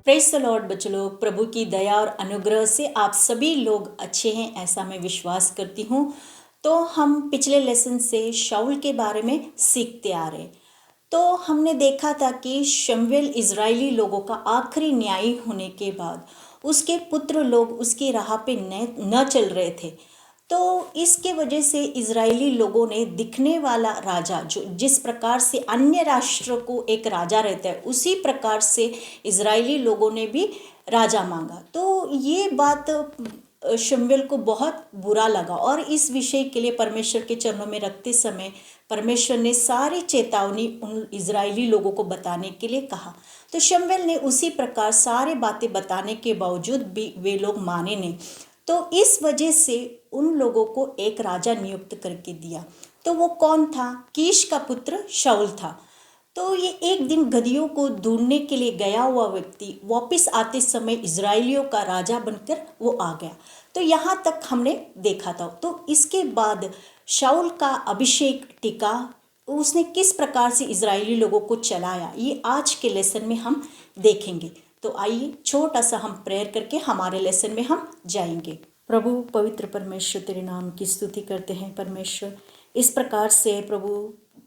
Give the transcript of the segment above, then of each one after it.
Praise the Lord बच्चों लोग, प्रभु की दया और अनुग्रह से आप सभी लोग अच्छे हैं ऐसा मैं विश्वास करती हूँ। तो हम पिछले लेसन से शाऊल के बारे में सीखते आ रहे। तो हमने देखा था कि शमूएल इजरायली लोगों का आखिरी न्यायी होने के बाद उसके पुत्र लोग उसकी राह पे न चल रहे थे। तो इसके वजह से इजरायली लोगों ने दिखने वाला राजा, जो जिस प्रकार से अन्य राष्ट्र को एक राजा रहता है, उसी प्रकार से इजरायली लोगों ने भी राजा मांगा। तो ये बात शमूएल को बहुत बुरा लगा और इस विषय के लिए परमेश्वर के चरणों में रखते समय परमेश्वर ने सारी चेतावनी उन इजरायली लोगों को बताने के लिए कहा। तो शमूएल ने उसी प्रकार सारे बातें बताने के बावजूद भी वे लोग माने नहीं। तो इस वजह से उन लोगों को एक राजा नियुक्त करके दिया। तो वो कौन था? कीश का पुत्र शाऊल था। तो ये एक दिन गदहियों को ढूंढने के लिए गया हुआ व्यक्ति वापस आते समय इजरायलियों का राजा बनकर वो आ गया। तो यहाँ तक हमने देखा था। तो इसके बाद शाऊल का अभिषेक टिका, उसने किस प्रकार से इजरायली लोगों को चलाया, ये आज के लेसन में हम देखेंगे। तो आइए छोटा सा हम प्रेयर करके हमारे लेसन में हम जाएंगे। प्रभु पवित्र परमेश्वर, तेरे नाम की स्तुति करते हैं परमेश्वर। इस प्रकार से प्रभु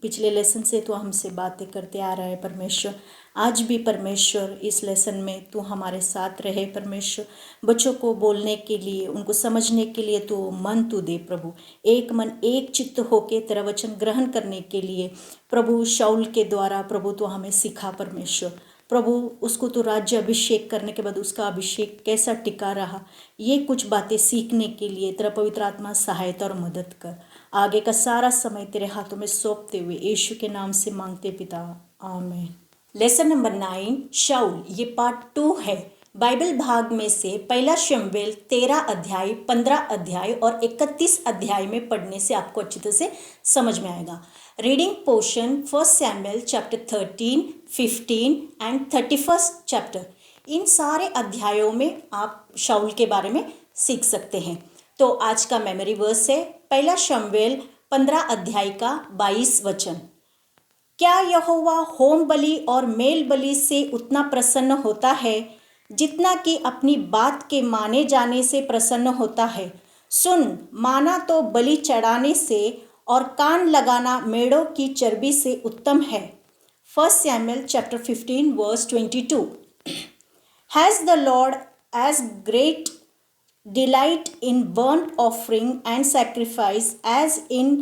पिछले लेसन से तो हमसे बातें करते आ रहा है परमेश्वर। आज भी परमेश्वर इस लेसन में तू हमारे साथ रहे परमेश्वर। बच्चों को बोलने के लिए, उनको समझने के लिए तो मन तू दे प्रभु। एक मन एक चित्त होके तेरा वचन ग्रहण करने के लिए प्रभु शाऊल के द्वारा प्रभु तो हमें सिखा परमेश्वर। प्रभु उसको तो राज्य अभिषेक करने के बाद उसका अभिषेक कैसा टिका रहा, ये कुछ बातें सीखने के लिए तेरा पवित्र आत्मा सहायता और मदद कर। आगे का सारा समय तेरे हाथों में सौंपते हुए यीशु के नाम से मांगते पिता, आमीन। लेसन नंबर 9, शाऊल, ये पार्ट 2 है। बाइबल भाग में से पहला शमूएल 13 अध्याय, 15 अध्याय और 31 अध्याय में पढ़ने से आपको अच्छी तरह से समझ में आएगा। Reading portion 1 Samuel chapter 13, 15 and 31 chapter. इन सारे अध्यायों में आप शाऊल के बारे में सीख सकते हैं। तो आज का मेमोरी वर्स है पहला शमूएल 15 अध्याय का 22 वचन। क्या यहोवा होम बलि और मेल बलि से उतना प्रसन्न होता है जितना कि अपनी बात के माने जाने से प्रसन्न होता है? सुन, माना तो बलि चढ़ाने से और कान लगाना मेढ़ों की चर्बी से उत्तम है। 1 Samuel chapter 15 verse 22। Has the Lord as great delight in burnt offering and sacrifice as in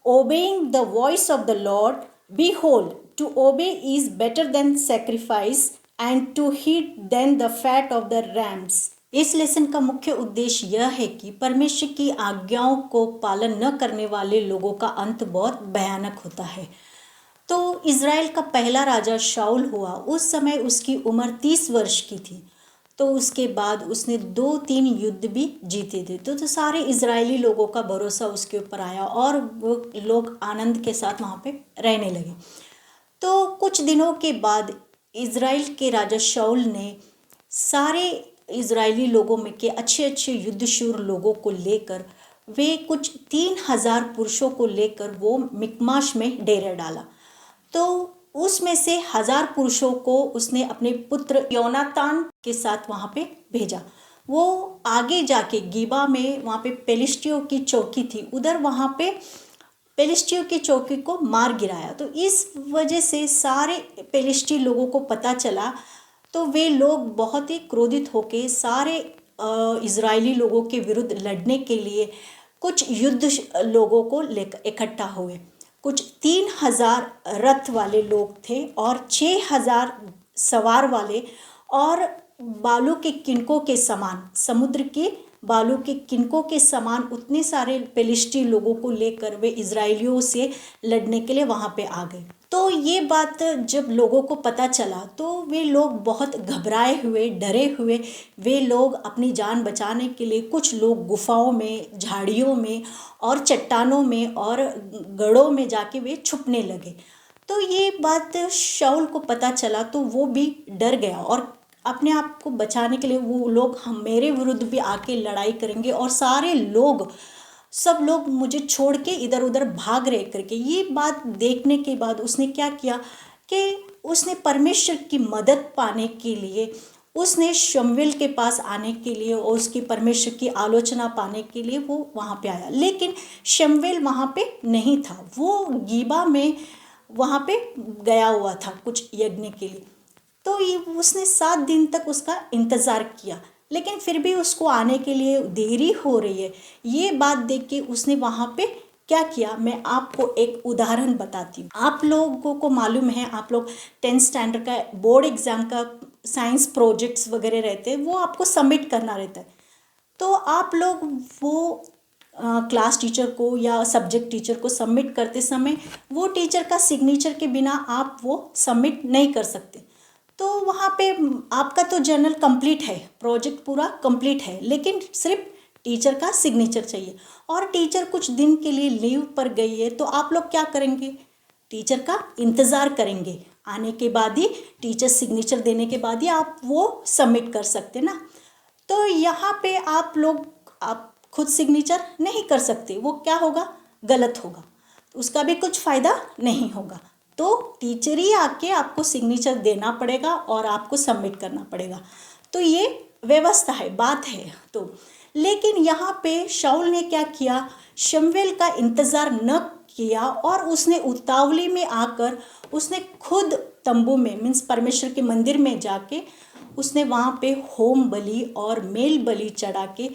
obeying the voice of the Lord? Behold, to obey is better than sacrifice, and to heed than the fat of the rams. इस lesson का मुख्य उद्देश्य यह है कि परमेश्वर की आज्ञाओं को पालन न करने वाले लोगों का अंत बहुत भयानक होता है। तो इज़राइल का पहला राजा शाऊल हुआ। उस समय उसकी उम्र 30 वर्ष की थी। तो उसके बाद उसने 2-3 युद्ध भी जीते थे। तो सारे इजरायली लोगों का भरोसा उसके ऊपर आया और वो लोग आनंद के साथ वहाँ पे रहने लगे। तो कुछ दिनों के बाद इजराइल के राजा शाऊल ने सारे इजरायली लोगों में के अच्छे अच्छे युद्धशूर लोगों को लेकर, वे कुछ 3000 पुरुषों को लेकर वो मिकमाश में डेरा डाला। तो उसमें से 1000 पुरुषों को उसने अपने पुत्र योनातान के साथ वहाँ पे भेजा। वो आगे जाके गिबा में वहाँ पे पेलिस्टियों की चौकी थी, उधर वहाँ पे पेलिस्टियों की चौकी को मार गिराया। तो इस वजह से सारे पेलिस्टी लोगों को पता चला। तो वे लोग बहुत ही क्रोधित होके सारे इजरायली लोगों के विरुद्ध लड़ने के लिए कुछ युद्ध लोगों को लेकर इकट्ठा हुए। कुछ 3000 रथ वाले लोग थे और 6000 सवार वाले, और बालू के किनकों के समान, समुद्र के बालू के किनकों के समान उतने सारे पेलिस्टी लोगों को लेकर वे इजरायलियों से लड़ने के लिए वहाँ पे आ गए। तो ये बात जब लोगों को पता चला तो वे लोग बहुत घबराए हुए, डरे हुए, वे लोग अपनी जान बचाने के लिए कुछ लोग गुफाओं में, झाड़ियों में और चट्टानों में और गढ़ों में जाके वे छुपने लगे। तो ये बात शाऊल को पता चला तो वो भी डर गया और अपने आप को बचाने के लिए वो लोग हम मेरे विरुद्ध भी आके लड़ाई करेंगे और सारे लोग, सब लोग मुझे छोड़ के इधर उधर भाग रहे करके। ये बात देखने के बाद उसने क्या किया कि उसने परमेश्वर की मदद पाने के लिए उसने शमूएल के पास आने के लिए और उसकी परमेश्वर की आलोचना पाने के लिए वो वहाँ पे आया, लेकिन शमूएल वहाँ पे नहीं था। वो गीबा में वहाँ पे गया हुआ था कुछ यज्ञ के लिए। तो ये उसने 7 दिन तक उसका इंतज़ार किया, लेकिन फिर भी उसको आने के लिए देरी हो रही है। ये बात देख के उसने वहाँ पे क्या किया, मैं आपको एक उदाहरण बताती हूँ। आप लोगों को मालूम है, आप लोग 10th स्टैंडर्ड का बोर्ड एग्ज़ाम का साइंस प्रोजेक्ट्स वगैरह रहते हैं, वो आपको सबमिट करना रहता है। तो आप लोग वो क्लास टीचर को या सब्जेक्ट टीचर को सबमिट करते समय वो टीचर का सिग्नेचर के बिना आप वो सबमिट नहीं कर सकते। तो वहाँ पे आपका तो जर्नल कंप्लीट है, प्रोजेक्ट पूरा कंप्लीट है, लेकिन सिर्फ टीचर का सिग्नेचर चाहिए। और टीचर कुछ दिन के लिए लीव पर गई है, तो आप लोग क्या करेंगे, टीचर का इंतज़ार करेंगे। आने के बाद ही, टीचर सिग्नेचर देने के बाद ही आप वो सबमिट कर सकते ना। तो यहाँ पे आप खुद सिग्नेचर नहीं कर सकते, वो क्या होगा, गलत होगा, उसका भी कुछ फ़ायदा नहीं होगा। तो टीचर ही आके आपको सिग्नेचर देना पड़ेगा और आपको सबमिट करना पड़ेगा। तो ये व्यवस्था है, बात है। तो लेकिन यहाँ पे शाऊल ने क्या किया, शमूएल का इंतज़ार न किया और उसने उतावली में आकर उसने खुद तंबू में, मीन्स परमेश्वर के मंदिर में जाके उसने वहाँ पे होम बलि और मेल बलि चढ़ा के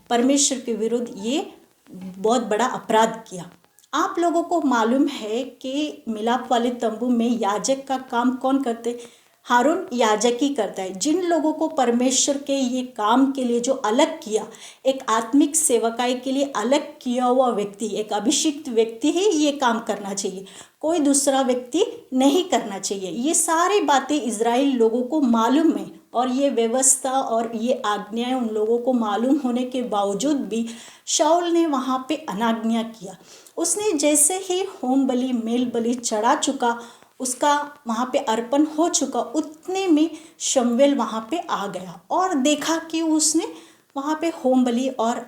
परमेश्वर के विरुद्ध ये बहुत बड़ा अपराध किया। आप लोगों को मालूम है कि मिलाप वाले तंबू में याजक का काम कौन करते, हारून याजक ही करता है। जिन लोगों को परमेश्वर के ये काम के लिए जो अलग किया, एक आत्मिक सेवकाई के लिए अलग किया हुआ व्यक्ति, एक अभिषिक्त व्यक्ति ही ये काम करना चाहिए, कोई दूसरा व्यक्ति नहीं करना चाहिए। ये सारी बातें इज़राइल लोगों को मालूम है और ये व्यवस्था और ये आज्ञाएं उन लोगों को मालूम होने के बावजूद भी शाऊल ने वहाँ पे अनाज्ञा किया। उसने जैसे ही होम बलि मेल बलि चढ़ा चुका, उसका वहाँ पे अर्पण हो चुका, उतने में शमूएल वहाँ पे आ गया और देखा कि उसने वहाँ पे होम बलि और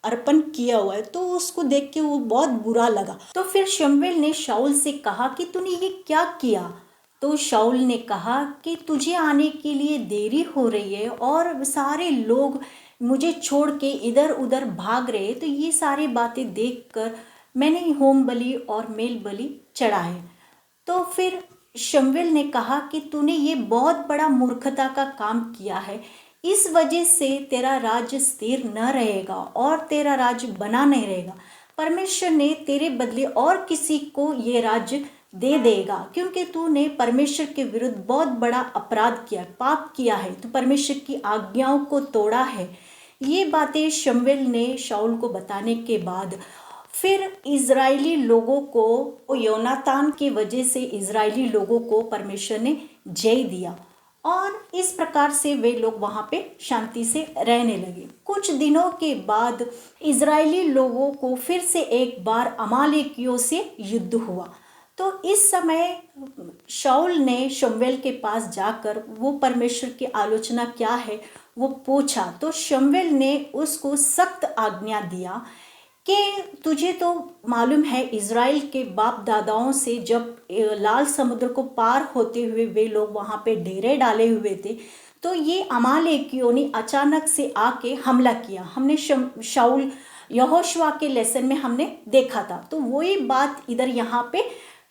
अर्पण किया हुआ है। तो उसको देख के वो बहुत बुरा लगा। तो फिर शमूएल ने शाऊल से कहा कि तूने ये क्या किया। तो शाऊल ने कहा कि तुझे आने के लिए देरी हो रही है और सारे लोग मुझे छोड़ के इधर उधर भाग रहे, तो ये सारी बातें देखकर मैंने होम बलि और मेल बलि चढ़ाए। तो फिर शमूएल ने कहा कि तूने ये बहुत बड़ा मूर्खता का काम किया है, इस वजह से तेरा राज्य स्थिर न रहेगा और तेरा राज्य बना नहीं रहेगा। परमेश्वर ने तेरे बदले और किसी को ये राज्य दे देगा, क्योंकि तूने परमेश्वर के विरुद्ध बहुत बड़ा अपराध किया, पाप किया है, तो परमेश्वर की आज्ञाओं को तोड़ा है। ये बातें शमूएल ने शाऊल को बताने के बाद फिर इज़राइली लोगों को, योनातान की वजह से इज़राइली लोगों को परमेश्वर ने जय दिया और इस प्रकार से वे लोग वहाँ पे शांति से रहने लगे। कुछ दिनों के बाद इज़राइली लोगों को फिर से एक बार अमालेकियों से युद्ध हुआ। तो इस समय शाऊल ने शमूएल के पास जाकर वो परमेश्वर की आलोचना क्या है वो पूछा। तो शमूएल ने उसको सख्त आज्ञा दिया कि तुझे तो मालूम है, इज़राइल के बाप दादाओं से जब लाल समुद्र को पार होते हुए वे लोग वहाँ पे डेरे डाले हुए थे, तो ये अमालेकियों ने अचानक से आके हमला किया। हमने शाऊल यहोशुआ के लेसन में हमने देखा था। तो वही बात इधर यहाँ पे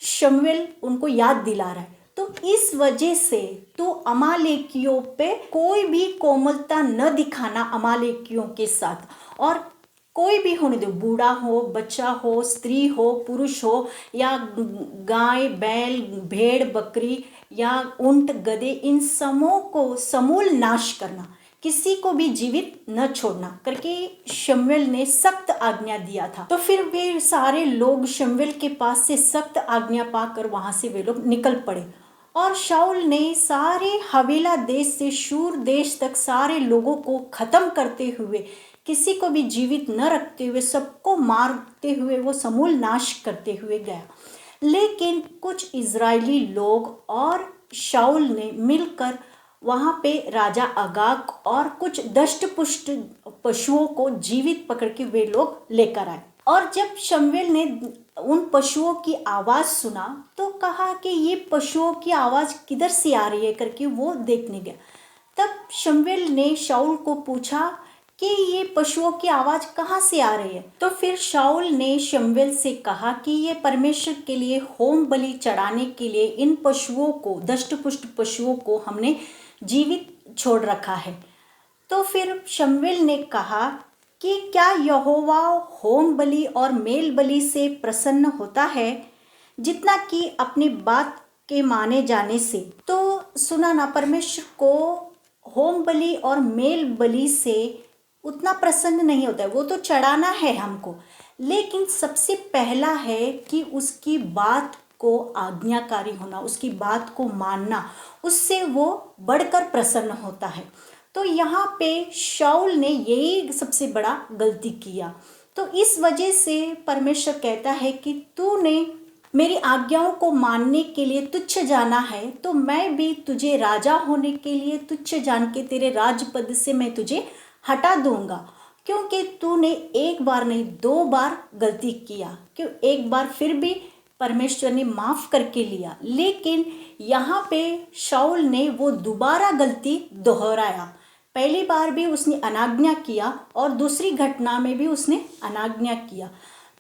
शमूएल उनको याद दिला रहा है। तो इस वजह से तो अमालेकियों पे कोई भी कोमलता न दिखाना अमालेकियों के साथ, और कोई भी होने दो, बूढ़ा हो, बच्चा हो, स्त्री हो, पुरुष हो, या गाय बैल भेड़ बकरी या ऊंट गधे, इन समूह को समूल नाश करना, किसी को भी जीवित न छोड़ना करके शमूएल ने सख्त आज्ञा दिया था। तो फिर वे सारे लोग शमूएल के पास से सख्त आज्ञा पाकर वहां से वे लोग निकल पड़े और शाऊल ने सारे हवेला देश से शूर देश तक सारे लोगों को खत्म करते हुए, किसी को भी जीवित न रखते हुए, सबको मारते हुए वो समूल नाश करते हुए गया। लेकिन कुछ इज़राइली लोग और शाऊल ने मिलकर वहाँ पे राजा अगाग और कुछ दष्टपुष्ट पशुओं को जीवित पकड़ के वे लोग लेकर आए। और जब शमूएल ने उन पशुओं की आवाज़ सुना तो कहा कि ये पशुओं की आवाज़ किधर से आ रही है करके वो देखने गया। तब शमूएल ने शाऊल को पूछा कि ये पशुओं की आवाज़ कहाँ से आ रही है। तो फिर शाऊल ने शमूएल से कहा कि ये परमेश्वर के लिए होम बलि चढ़ाने के लिए इन पशुओं को, दष्टपुष्ट पशुओं को हमने जीवित छोड़ रखा है। तो फिर शमूएल ने कहा कि क्या यहोवा होम बलि और मेल बलि से प्रसन्न होता है जितना कि अपनी बात के माने जाने से। तो सुना ना, परमेश्वर को होम बलि और मेल बलि से उतना प्रसन्न नहीं होता है। वो तो चढ़ाना है हमको, लेकिन सबसे पहला है कि उसकी बात को आज्ञाकारी होना, उसकी बात को मानना, उससे वो बढ़कर प्रसन्न होता है। तो यहाँ पे शाऊल ने यही सबसे बड़ा गलती किया। तो इस वजह से परमेश्वर कहता है कि तूने मेरी आज्ञाओं को मानने के लिए तुच्छ जाना है, तो मैं भी तुझे राजा होने के लिए तुच्छ जान के तेरे राजपद से मैं तुझे हटा दूंगा, क्योंकि तूने एक बार नहीं 2 बार गलती किया। क्यों एक बार फिर भी परमेश्वर ने माफ़ करके लिया, लेकिन यहाँ पे शाऊल ने वो दोबारा गलती दोहराया। पहली बार भी उसने अनाज्ञा किया और दूसरी घटना में भी उसने अनाज्ञा किया।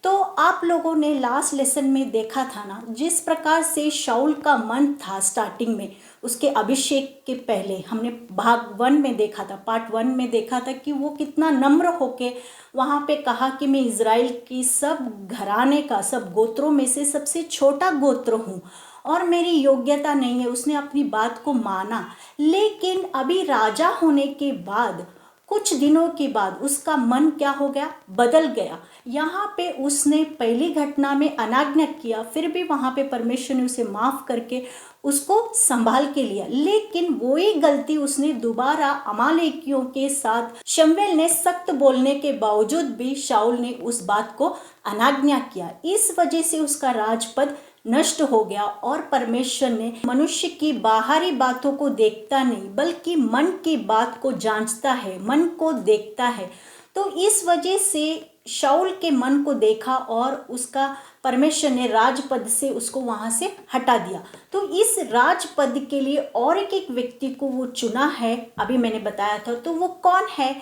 तो आप लोगों ने लास्ट लेसन में देखा था ना, जिस प्रकार से शाऊल का मन था स्टार्टिंग में, उसके अभिषेक के पहले हमने भाग 1 में देखा था, पार्ट 1 में देखा था कि वो कितना नम्र होके वहाँ पे कहा कि मैं इज़राइल की सब घराने का, सब गोत्रों में से सबसे छोटा गोत्र हूँ और मेरी योग्यता नहीं है। उसने अपनी बात को माना, लेकिन अभी राजा होने के बाद कुछ दिनों के बाद उसका मन क्या हो गया, बदल गया। यहाँ पे उसने पहली घटना में अनाज्ञा किया, फिर भी वहाँ पे परमेश्वर ने उसे माफ़ करके उसको संभाल के लिया, लेकिन वही गलती उसने दोबारा अमालेकियों के साथ शमूएल ने सख्त बोलने के बावजूद भी शाऊल ने उस बात को अनाज्ञा किया। इस वजह से उसका राजपद नष्ट हो गया और परमेश्वर ने मनुष्य की बाहरी बातों को देखता नहीं, बल्कि मन की बात को जांचता है, मन को देखता है। तो इस वजह से शाऊल के मन को देखा और उसका परमेश्वर ने राजपद से उसको वहाँ से हटा दिया। तो इस राजपद के लिए और एक व्यक्ति को वो चुना है, अभी मैंने बताया था। तो वो कौन है?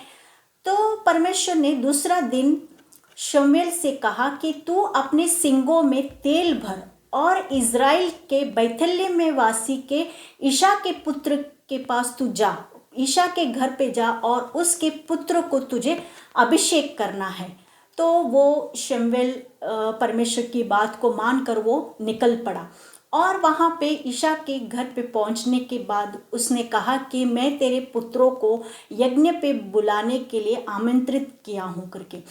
तो परमेश्वर ने दूसरा दिन शमूएल से कहा कि तू अपने सींगों में तेल भर और इज़राइल के बैतलहम में वासी के ईशा के पुत्र के पास तू जा, ईशा के घर पे जा और उसके पुत्र को तुझे अभिषेक करना है। तो वो शमूएल परमेश्वर की बात को मानकर वो निकल पड़ा और वहाँ पे ईशा के घर पे पहुँचने के बाद उसने कहा कि मैं तेरे पुत्रों को यज्ञ पे बुलाने के लिए आमंत्रित किया हूँ करके।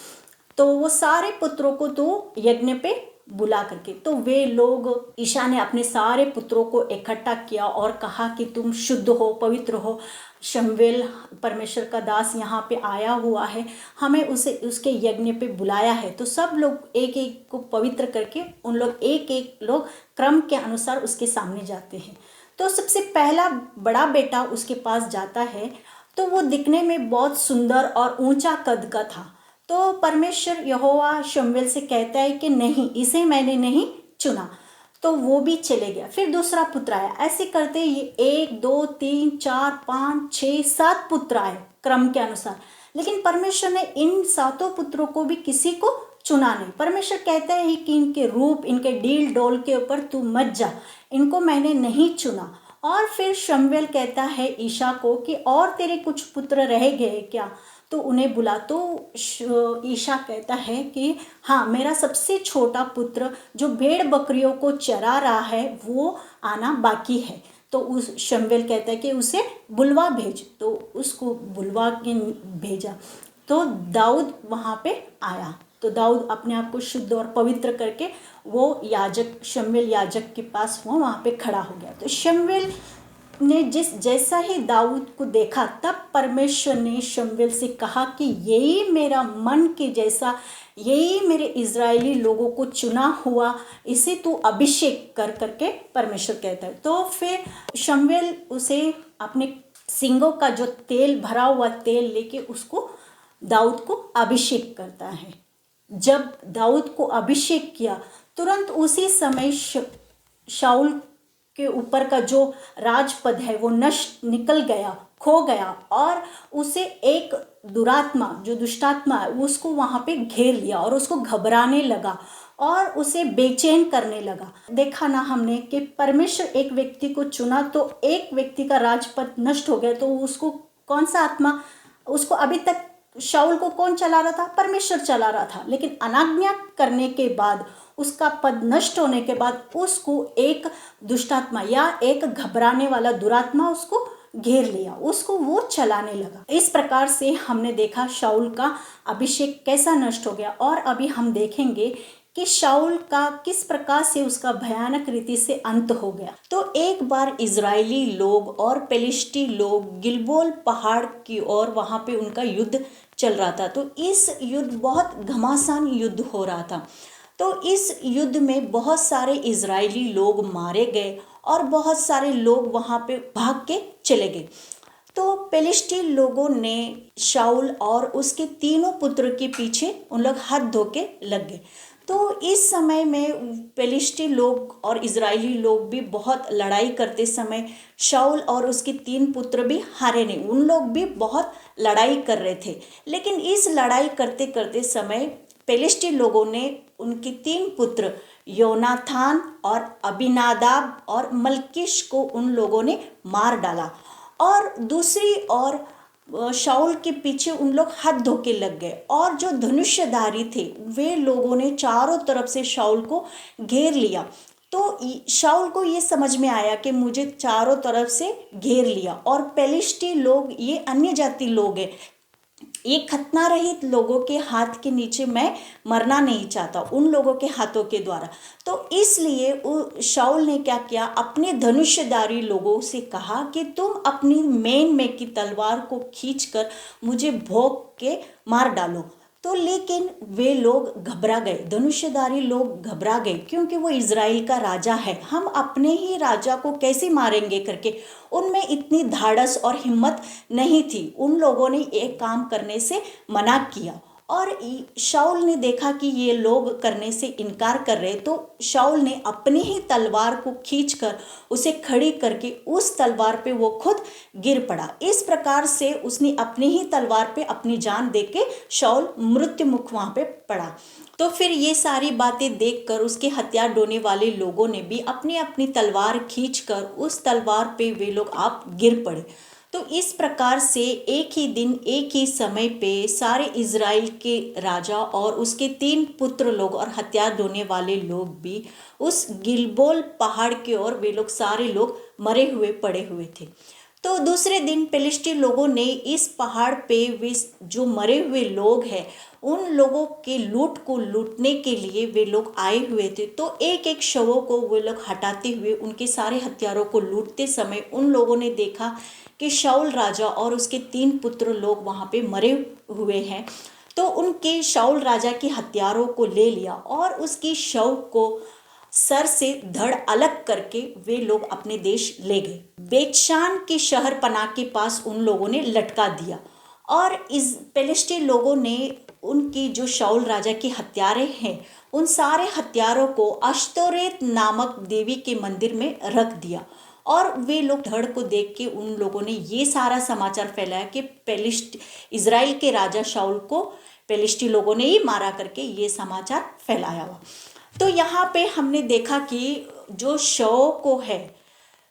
तो वो सारे पुत्रों को तो यज्ञ पे बुला करके, तो वे लोग, ईशा ने अपने सारे पुत्रों को इकट्ठा किया और कहा कि तुम शुद्ध हो, पवित्र हो। शमूएल परमेश्वर का दास यहाँ पे आया हुआ है, हमें उसे उसके यज्ञ पे बुलाया है। तो सब लोग एक एक को पवित्र करके उन लोग एक एक लोग क्रम के अनुसार उसके सामने जाते हैं। तो सबसे पहला बड़ा बेटा उसके पास जाता है। तो वो दिखने में बहुत सुंदर और ऊंचा कद का था। तो परमेश्वर यहोवा शमूएल से कहता है कि नहीं, इसे मैंने नहीं चुना। तो वो भी चले गया। फिर दूसरा पुत्र आया। ऐसे करते ये 1 2 3 4 5 6 7 पुत्र आए क्रम के अनुसार, लेकिन परमेश्वर ने इन 7 पुत्रों को भी किसी को चुना नहीं। परमेश्वर कहता है कि इनके रूप, इनके डील डोल के ऊपर तू मत जा, इनको मैंने नहीं चुना। और फिर शमूएल कहता है ईशा को कि और तेरे कुछ पुत्र रह गए क्या, तो उन्हें बुला। तो ईशा कहता है कि हाँ, मेरा सबसे छोटा पुत्र जो भेड़ बकरियों को चरा रहा है वो आना बाकी है। तो उस शमूएल कहता है कि उसे बुलवा भेज। तो उसको बुलवा के भेजा। तो दाऊद वहाँ पे आया। तो दाऊद अपने आप को शुद्ध और पवित्र करके वो याजक, शमूएल याजक के पास वो वहाँ पे खड़ा हो गया। तो शमूएल ने जैसा ही दाऊद को देखा, तब परमेश्वर ने शमूएल से कहा कि यही मेरा मन के जैसा, यही मेरे इज़राइली लोगों को चुना हुआ, इसे तू अभिषेक कर करके परमेश्वर कहता है। तो फिर शमूएल उसे अपने सींगों का जो तेल भरा हुआ तेल लेके उसको दाऊद को अभिषेक करता है। जब दाऊद को अभिषेक किया, तुरंत उसी समय शाऊल के ऊपर का जो राजपद है वो नष्ट निकल गया, खो गया और उसे एक दुरात्मा, जो दुष्टात्मा है, उसको वहाँ पे घेर लिया और उसको घबराने लगा और उसे बेचैन करने लगा। देखा ना हमने कि परमेश्वर एक व्यक्ति को चुना तो एक व्यक्ति का राजपद नष्ट हो गया, तो उसको कौन सा आत्मा, उसको अभी तक शाऊल को कौन चला रहा था? परमेश्वर चला रहा था। लेकिन अनाज्ञा करने के बाद, उसका पद नष्ट होने के बाद उसको एक दुष्टात्मा या एक घबराने वाला दुरात्मा उसको घेर लिया, उसको वो चलाने लगा। इस प्रकार से हमने देखा शाऊल का अभिषेक कैसा नष्ट हो गया। और अभी हम देखेंगे कि शाऊल का किस प्रकार से उसका भयानक रीति से अंत हो गया। तो एक बार इजरायली लोग और पेलिस्टी लोग गिलबोल पहाड़ की ओर वहाँ पे उनका युद्ध चल रहा था। तो इस युद्ध बहुत घमासान युद्ध हो रहा था। तो इस युद्ध में बहुत सारे इजरायली लोग मारे गए और बहुत सारे लोग वहाँ पे भाग के चले गए। तो पेलिस्टी लोगों ने शाऊल और उसके तीनों पुत्र के पीछे उन लोग हाथ धो के लग गए। तो इस समय में पेलिस्टी लोग और इजरायली लोग भी बहुत लड़ाई करते समय शाऊल और उसके 3 पुत्र भी हारे नहीं, उन लोग भी बहुत लड़ाई कर रहे थे। लेकिन इस लड़ाई करते करते समय पेलिस्टी लोगों ने उनके 3 पुत्र योनाथान और अबीनादाब और मल्कीश को उन लोगों ने मार डाला। और दूसरी ओर शाऊल के पीछे उन लोग हाथ धो के लग गए और जो धनुष्यधारी थे वे लोगों ने चारों तरफ से शाऊल को घेर लिया। तो शाऊल को ये समझ में आया कि मुझे चारों तरफ से घेर लिया और पेलिस्टी लोग ये अन्य जाति लोग हैं, ये खतना रहित लोगों के हाथ के नीचे मैं मरना नहीं चाहता, उन लोगों के हाथों के द्वारा। तो इसलिए शाऊल ने क्या किया, अपने धनुष्यधारी लोगों से कहा कि तुम अपनी मेन में की तलवार को खींचकर मुझे भोंक के मार डालो। तो लेकिन वे लोग घबरा गए, धनुष्यधारी लोग घबरा गए, क्योंकि वो इज़राइल का राजा है, हम अपने ही राजा को कैसे मारेंगे करके उनमें इतनी धाड़स और हिम्मत नहीं थी। उन लोगों ने एक काम करने से मना किया और शाऊल ने देखा कि ये लोग करने से इनकार कर रहे, तो शाऊल ने अपनी ही तलवार को खींचकर उसे खड़ी करके उस तलवार पे वो खुद गिर पड़ा। इस प्रकार से उसने अपनी ही तलवार पे अपनी जान दे के शाऊल मृत्यु मुख वहाँ पे पड़ा। तो फिर ये सारी बातें देखकर उसके हथियार ढोने वाले लोगों ने भी अपनी अपनी तलवार खींचकर उस तलवार पे वे लोग आप गिर पड़े। तो इस प्रकार से एक ही दिन एक ही समय पे सारे इज़राइल के राजा और उसके 3 पुत्र लोग और हथियार ढोने वाले लोग भी उस गिलबोल पहाड़ की ओर वे लोग सारे लोग मरे हुए पड़े हुए थे। तो दूसरे दिन पेलिस्टी लोगों ने इस पहाड़ पे वे जो मरे हुए लोग हैं उन लोगों के लूट को लूटने के लिए वे लोग आए हुए थे। तो एक एक शवों को वे लोग हटाते हुए उनके सारे हथियारों को लूटते समय उन लोगों ने देखा कि शाऊल राजा और उसके 3 पुत्र लोग वहाँ पे मरे हुए हैं। तो उनके शाऊल राजा के हथियारों को ले लिया और उसकी शव को सर से धड़ अलग करके वे लोग अपने देश ले गए। बेतशान के शहर पनाह के पास उन लोगों ने लटका दिया और इस पेलिस्टी लोगों ने उनकी जो शाऊल राजा की हत्यारे हैं उन सारे हथियारों को अश्तोरेत नामक देवी के मंदिर में रख दिया। और वे लोग धड़ को देख के उन लोगों ने ये सारा समाचार फैलाया कि इज़राइल के राजा शाऊल को पेलिस्टी लोगों ने ही मारा करके ये समाचार फैलाया हुआ। तो यहाँ पे हमने देखा कि जो शव को है,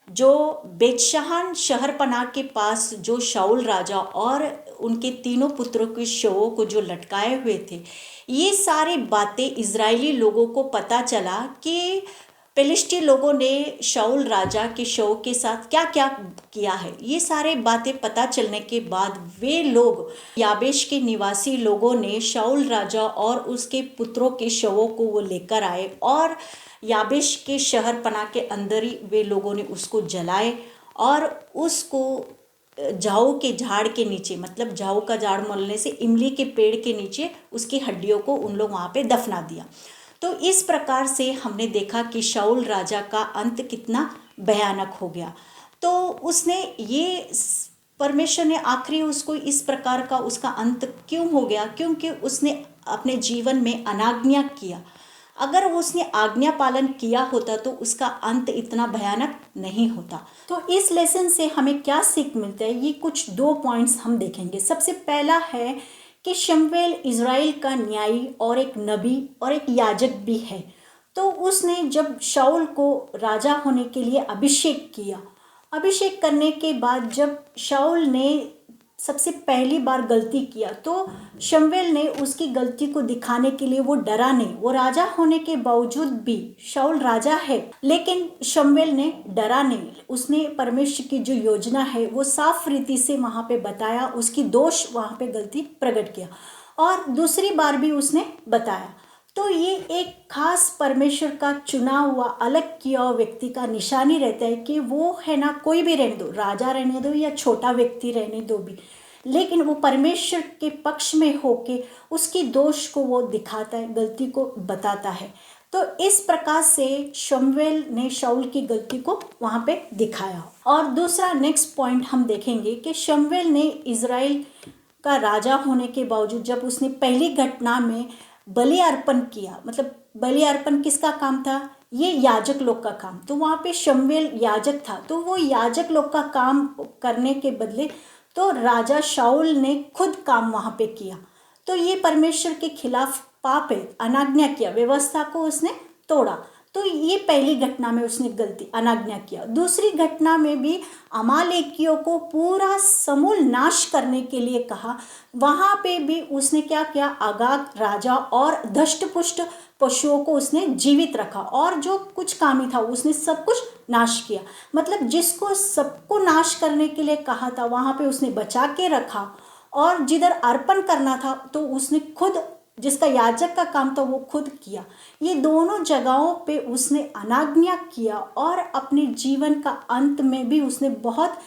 जो बेतशान शहर पनाह के पास जो शाऊल राजा और उनके तीनों पुत्रों के शवों को जो लटकाए हुए थे, ये सारी बातें इज़राइली लोगों को पता चला कि पेलिस्टी लोगों ने शाऊल राजा के शव के साथ क्या क्या किया है। ये सारे बातें पता चलने के बाद वे लोग याबेश के निवासी लोगों ने शाऊल राजा और उसके पुत्रों के शवों को वो लेकर आए और याबेश के शहर पनाह के अंदर ही वे लोगों ने उसको जलाए और उसको झाऊ के झाड़ के नीचे, मतलब झाऊ का झाड़ बोलने से इमली के पेड़ के नीचे उसकी हड्डियों को उन लोग वहाँ पे दफना दिया। तो इस प्रकार से हमने देखा कि शाऊल राजा का अंत कितना भयानक हो गया। तो उसने ये परमेश्वर ने आखिरी उसको इस प्रकार का उसका अंत क्यों हो गया, क्योंकि उसने अपने जीवन में अनाज्ञा किया। अगर वो उसने आज्ञा पालन किया होता तो उसका अंत इतना भयानक नहीं होता। तो इस लेसन से हमें क्या सीख मिलता है, ये कुछ 2 पॉइंट्स हम देखेंगे। सबसे पहला है कि शमूएल इज़राइल का न्यायी और एक नबी और एक याजक भी है। तो उसने जब शाऊल को राजा होने के लिए अभिषेक किया, अभिषेक करने के बाद जब शाऊल ने सबसे पहली बार गलती किया तो शमूएल ने उसकी गलती को दिखाने के लिए वो डरा नहीं। वो राजा होने के बावजूद भी, शाऊल राजा है लेकिन शमूएल ने डरा नहीं। उसने परमेश्वर की जो योजना है वो साफ रीति से वहाँ पे बताया, उसकी दोष वहाँ पे गलती प्रकट किया और दूसरी बार भी उसने बताया। तो ये एक खास परमेश्वर का चुना हुआ, अलग किया हुआ व्यक्ति का निशानी रहता है कि वो है ना, कोई भी रहने दो, राजा रहने दो या छोटा व्यक्ति रहने दो भी, लेकिन वो परमेश्वर के पक्ष में होके उसकी दोष को वो दिखाता है, गलती को बताता है। तो इस प्रकार से शमूएल ने शाऊल की गलती को वहाँ पे दिखाया। और दूसरा नेक्स्ट पॉइंट हम देखेंगे कि शमूएल ने इज़राइल का राजा होने के बावजूद जब उसने पहली घटना में बलि अर्पण किया, मतलब बलि अर्पण किसका काम था, ये याजक लोग का काम। तो वहाँ पे शमूएल याजक था, तो वो याजक लोग का काम करने के बदले तो राजा शाऊल ने खुद काम वहाँ पे किया। तो ये परमेश्वर के खिलाफ पाप है, अनाज्ञा किया, व्यवस्था को उसने तोड़ा। तो ये पहली घटना में उसने गलती, अनाज्ञा किया। दूसरी घटना में भी अमालेकियों को पूरा समूल नाश करने के लिए कहा, वहाँ पे भी उसने क्या किया, आगाग राजा और धष्टपुष्ट पशुओं को उसने जीवित रखा और जो कुछ कामी था उसने सब कुछ नाश किया। मतलब जिसको सबको नाश करने के लिए कहा था वहाँ पे उसने बचा के रखा, और जिधर अर्पण करना था तो उसने खुद, जिसका याजक का काम था वो खुद किया। ये दोनों जगहों पे उसने अनाज्ञा किया और अपने जीवन का अंत में भी उसने बहुत,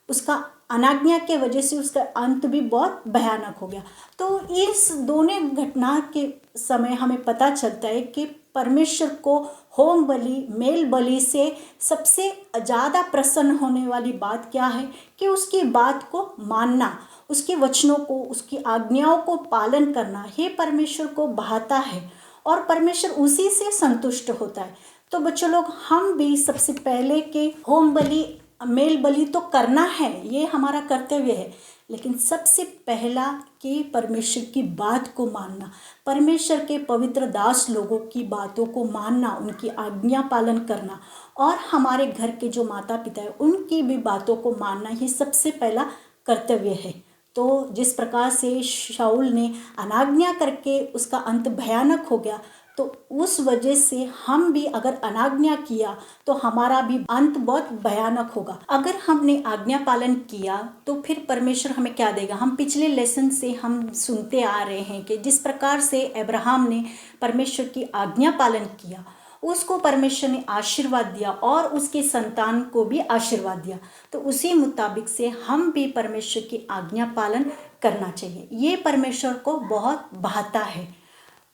उसका अनाज्ञा के वजह से उसका अंत भी बहुत भयानक हो गया। तो इस दोनों घटना के समय हमें पता चलता है कि परमेश्वर को होम बलि, मेल बलि से सबसे ज़्यादा प्रसन्न होने वाली बात क्या है कि उसकी बात को मानना, उसके वचनों को, उसकी आज्ञाओं को पालन करना हे परमेश्वर को भाता है और परमेश्वर उसी से संतुष्ट होता है। तो बच्चों लोग, हम भी सबसे पहले के होम बलि, मेल बलि तो करना है, ये हमारा कर्तव्य है, लेकिन सबसे पहला कि परमेश्वर की बात को मानना, परमेश्वर के पवित्र दास लोगों की बातों को मानना, उनकी आज्ञा पालन करना और हमारे घर के जो माता पिता है उनकी भी बातों को मानना, ये सबसे पहला कर्तव्य है। तो जिस प्रकार से शाऊल ने अनाज्ञा करके उसका अंत भयानक हो गया, तो उस वजह से हम भी अगर अनाज्ञा किया तो हमारा भी अंत बहुत भयानक होगा। अगर हमने आज्ञा पालन किया तो फिर परमेश्वर हमें क्या देगा। हम पिछले लेसन से हम सुनते आ रहे हैं कि जिस प्रकार से अब्राहम ने परमेश्वर की आज्ञा पालन किया, उसको परमेश्वर ने आशीर्वाद दिया और उसके संतान को भी आशीर्वाद दिया। तो उसी मुताबिक से हम भी परमेश्वर की आज्ञा पालन करना चाहिए। ये परमेश्वर को बहुत भाता है।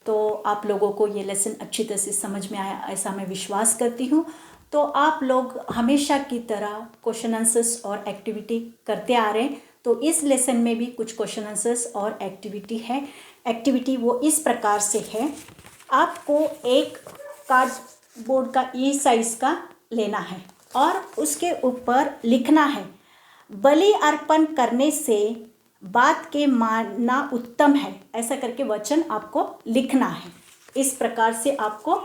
तो आप लोगों को ये लेसन अच्छी तरह से समझ में आया ऐसा मैं विश्वास करती हूँ। तो आप लोग हमेशा की तरह क्वेश्चन आंसर्स और एक्टिविटी करते आ रहे हैं। तो इस लेसन में भी कुछ क्वेश्चन आंसर्स और एक्टिविटी है। एक्टिविटी वो इस प्रकार से है, आपको एक कार्डबोर्ड का ई साइज का लेना है और उसके ऊपर लिखना है, बलि अर्पण करने से बात के मानना उत्तम है, ऐसा करके वचन आपको लिखना है। इस प्रकार से आपको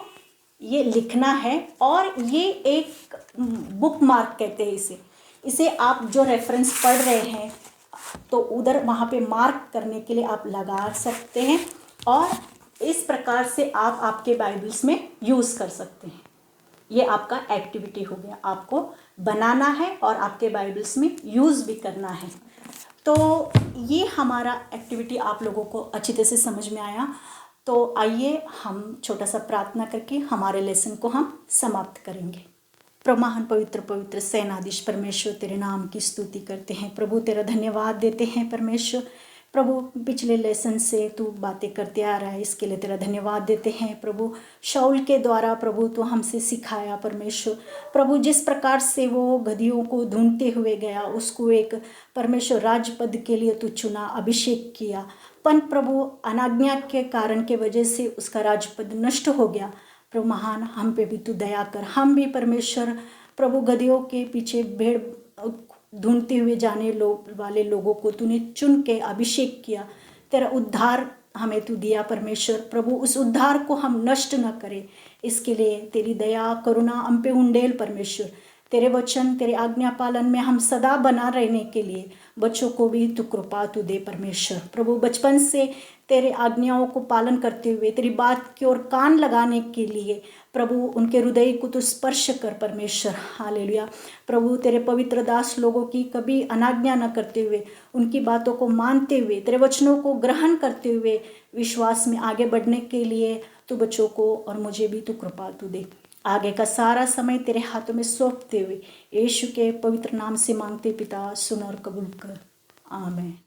ये लिखना है और ये एक बुक मार्क कहते हैं इसे आप जो रेफरेंस पढ़ रहे हैं तो उधर वहाँ पे मार्क करने के लिए आप लगा सकते हैं और इस प्रकार से आप आपके बाइबल्स में यूज़ कर सकते हैं। ये आपका एक्टिविटी हो गया, आपको बनाना है और आपके बाइबल्स में यूज़ भी करना है। तो ये हमारा एक्टिविटी आप लोगों को अच्छी तरह से समझ में आया। तो आइए हम छोटा सा प्रार्थना करके हमारे लेसन को हम समाप्त करेंगे। प्रमाण पवित्र पवित्र सेनाधीश परमेश्वर, तेरे नाम की स्तुति करते हैं प्रभु, तेरा धन्यवाद देते हैं परमेश्वर। प्रभु पिछले लेसन से तू बातें करते आ रहा है, इसके लिए तेरा धन्यवाद देते हैं प्रभु। शाऊल के द्वारा प्रभु तू हमसे सिखाया परमेश्वर। प्रभु जिस प्रकार से वो गधियों को ढूंढते हुए गया, उसको एक परमेश्वर राजपद के लिए तू चुना, अभिषेक किया, पर प्रभु अनाज्ञा के कारण के वजह से उसका राजपद नष्ट हो गया। प्रभु महान, हम पे भी तू दया कर। हम भी परमेश्वर प्रभु गधियों के पीछे भेड़ ढूंढते हुए जाने वाले लोगों को तूने चुन के अभिषेक किया, तेरा उद्धार हमें तू दिया परमेश्वर। प्रभु उस उद्धार को हम नष्ट न करें, इसके लिए तेरी दया करुणा हम पे उंडेल परमेश्वर। तेरे वचन तेरे आज्ञा पालन में हम सदा बना रहने के लिए बच्चों को भी तू कृपा तू दे परमेश्वर। प्रभु बचपन से तेरे आज्ञाओं को पालन करते हुए तेरी बात की ओर कान लगाने के लिए प्रभु उनके हृदय को तू स्पर्श कर परमेश्वर। हालेलुया। प्रभु तेरे पवित्र दास लोगों की कभी अनाज्ञा न करते हुए, उनकी बातों को मानते हुए, तेरे वचनों को ग्रहण करते हुए विश्वास में आगे बढ़ने के लिए तू बच्चों को और मुझे भी तू कृपा तू दे। आगे का सारा समय तेरे हाथों में सौंपते हुए यीशु के पवित्र नाम से मांगते पिता, सुन और कबूल कर। आमीन।